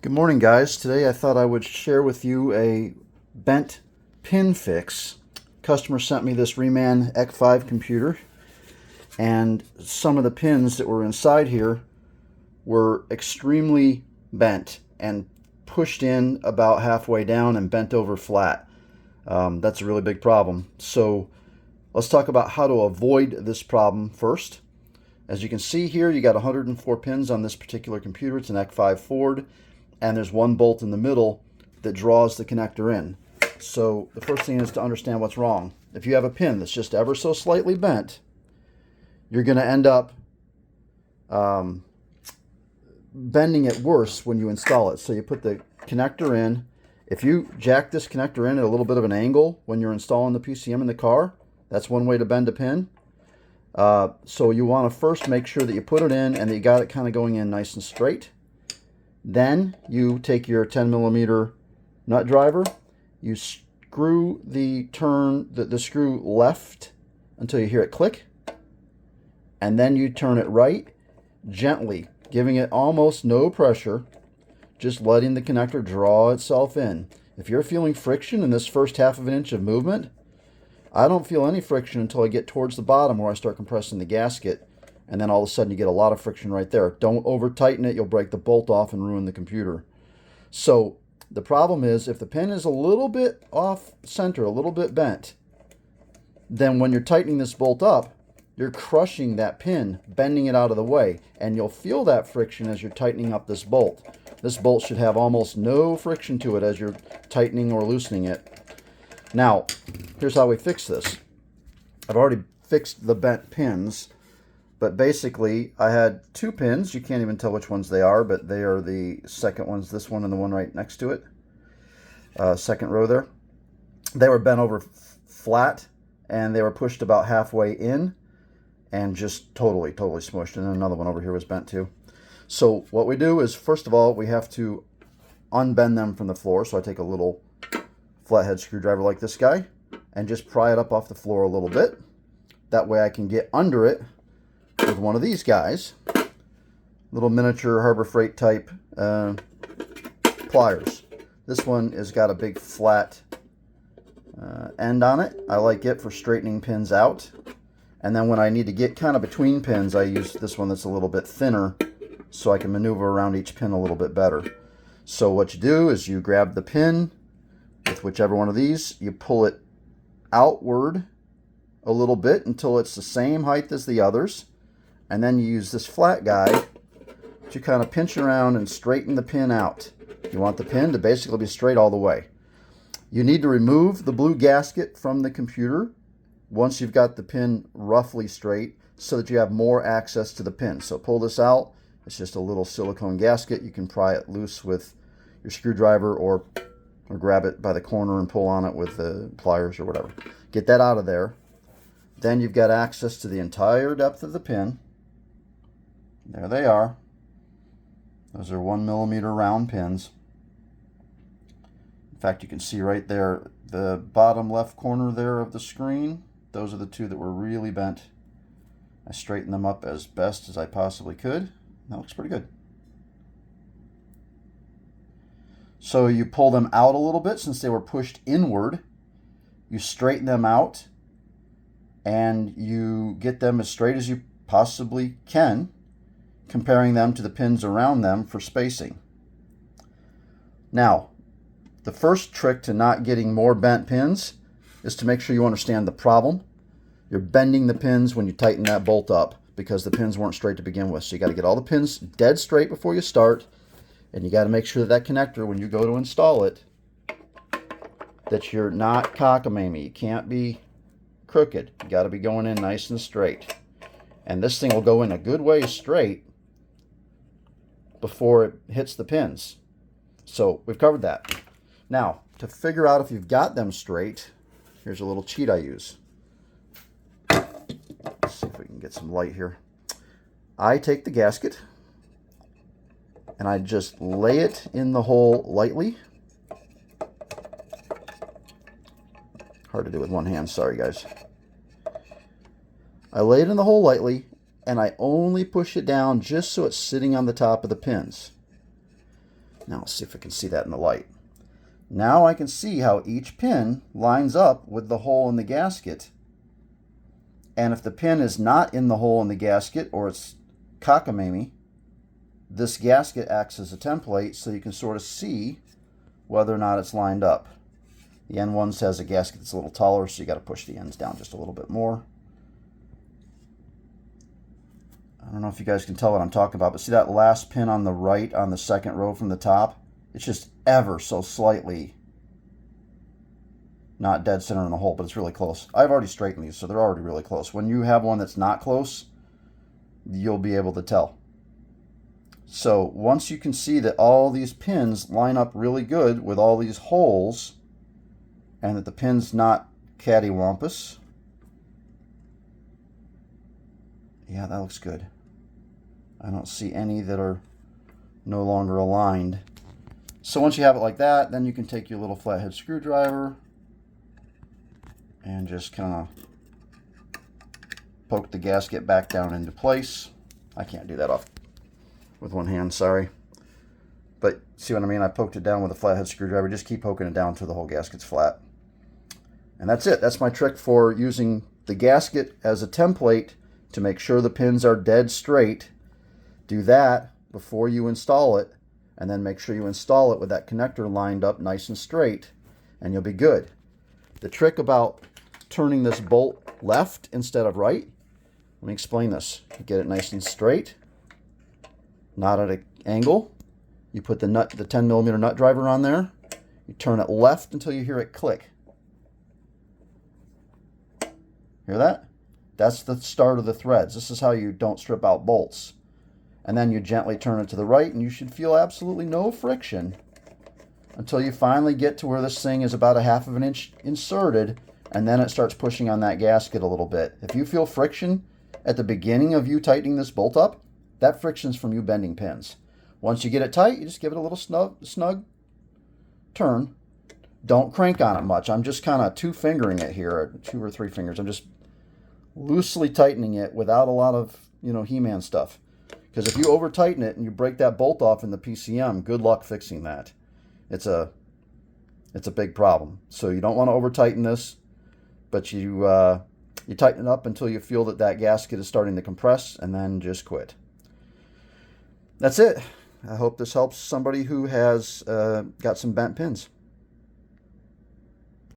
Good morning, guys. Today I thought I would share with you a bent pin fix. Customer sent me this Reman EEC-V computer, and some of the pins that were inside here were extremely bent and pushed in about halfway down and bent over flat. That's a really big problem. So let's talk about how to avoid this problem first. As you can see here, you got 104 pins on this particular computer. It's an EEC-V Ford, and there's one bolt in the middle that draws the connector in. So the first thing is to understand what's wrong. If you have a pin that's just ever so slightly bent, you're going to end up bending it worse when you install it. So you put the connector in. If you jack this connector in at a little bit of an angle when you're installing the PCM in the car, that's one way to bend a pin. So you want to first make sure that you put it in and that you got it kind of going in nice and straight. Then you take your 10mm nut driver, you screw the screw left until you hear it click, and then you turn it right gently, giving it almost no pressure, just letting the connector draw itself in. If you're feeling friction in this first half of an inch of movement, I don't feel any friction until I get towards the bottom where I start compressing the gasket, and then all of a sudden you get a lot of friction right there. Don't over tighten it, you'll break the bolt off and ruin the computer. So the problem is if the pin is a little bit off center, a little bit bent, then when you're tightening this bolt up, you're crushing that pin, bending it out of the way, and you'll feel that friction as you're tightening up this bolt. This bolt should have almost no friction to it as you're tightening or loosening it. Now, here's how we fix this. I've already fixed the bent pins, but basically I had two pins. You can't even tell which ones they are, but they are the second ones, this one and the one right next to it. Second row there. They were bent over flat, and they were pushed about halfway in and just totally smushed. And another one over here was bent too. So what we do is, first of all, we have to unbend them from the floor. So I take a little flathead screwdriver like this guy and just pry it up off the floor a little bit. That way I can get under it with one of these guys, little miniature Harbor Freight type pliers. This one has got a big flat end on it. I like it for straightening pins out. And then when I need to get kind of between pins, I use this one that's a little bit thinner so I can maneuver around each pin a little bit better. So what you do is you grab the pin with whichever one of these, you pull it outward a little bit until it's the same height as the others, and then you use this flat guide to kind of pinch around and straighten the pin out. You want the pin to basically be straight all the way. You need to remove the blue gasket from the computer once you've got the pin roughly straight so that you have more access to the pin. So pull this out. It's just a little silicone gasket. You can pry it loose with your screwdriver or grab it by the corner and pull on it with the pliers or whatever. Get that out of there. Then you've got access to the entire depth of the pin. There they are. Those are 1mm round pins. In fact, you can see right there, the bottom left corner there of the screen, those are the two that were really bent. I straightened them up as best as I possibly could. That looks pretty good. So you pull them out a little bit since they were pushed inward. You straighten them out and you get them as straight as you possibly can, comparing them to the pins around them for spacing. Now, the first trick to not getting more bent pins is to make sure you understand the problem. You're bending the pins when you tighten that bolt up because the pins weren't straight to begin with. So you got to get all the pins dead straight before you start. And you got to make sure that connector, when you go to install it, that you're not cockamamie. You can't be crooked. You got to be going in nice and straight. And this thing will go in a good way straight before it hits the pins. So we've covered that. Now, to figure out if you've got them straight, here's a little cheat I use. Let's see if we can get some light here. I take the gasket and I just lay it in the hole lightly. Hard to do with one hand, sorry guys. I lay it in the hole lightly and I only push it down just so it's sitting on the top of the pins. Now let's see if I can see that in the light. Now I can see how each pin lines up with the hole in the gasket. And if the pin is not in the hole in the gasket, or it's cockamamie, this gasket acts as a template so you can sort of see whether or not it's lined up. The end one has a gasket that's a little taller, so you got to push the ends down just a little bit more. I don't know if you guys can tell what I'm talking about, but see that last pin on the right on the second row from the top? It's just ever so slightly not dead center in the hole, but it's really close. I've already straightened these, so they're already really close. When you have one that's not close, you'll be able to tell. So once you can see that all these pins line up really good with all these holes, and that the pin's not cattywampus, yeah, that looks good. I don't see any that are no longer aligned. So once you have it like that, then you can take your little flathead screwdriver and just kind of poke the gasket back down into place. I can't do that off with one hand, sorry. But see what I mean? I poked it down with a flathead screwdriver. Just keep poking it down until the whole gasket's flat. And that's it. That's my trick for using the gasket as a template to make sure the pins are dead straight. Do that before you install it, and then make sure you install it with that connector lined up nice and straight, and you'll be good. The trick about turning this bolt left instead of right, let me explain this. You get it nice and straight, not at an angle. You put the 10mm nut driver on there. You turn it left until you hear it click. Hear that? That's the start of the threads. This is how you don't strip out bolts. And then you gently turn it to the right, and you should feel absolutely no friction until you finally get to where this thing is about 1/2 of an inch inserted, and then it starts pushing on that gasket a little bit. If you feel friction at the beginning of you tightening this bolt up, that friction's from you bending pins. Once you get it tight, you just give it a little snug turn. Don't crank on it much. I'm just kind of 2-fingering it here, or 2 or 3 fingers. I'm just loosely tightening it without a lot of, He-Man stuff. Because if you over tighten it and you break that bolt off in the PCM, good luck fixing that. It's a big problem. So you don't want to over tighten this, but you tighten it up until you feel that gasket is starting to compress, and then just quit. That's it. I hope this helps somebody who has got some bent pins.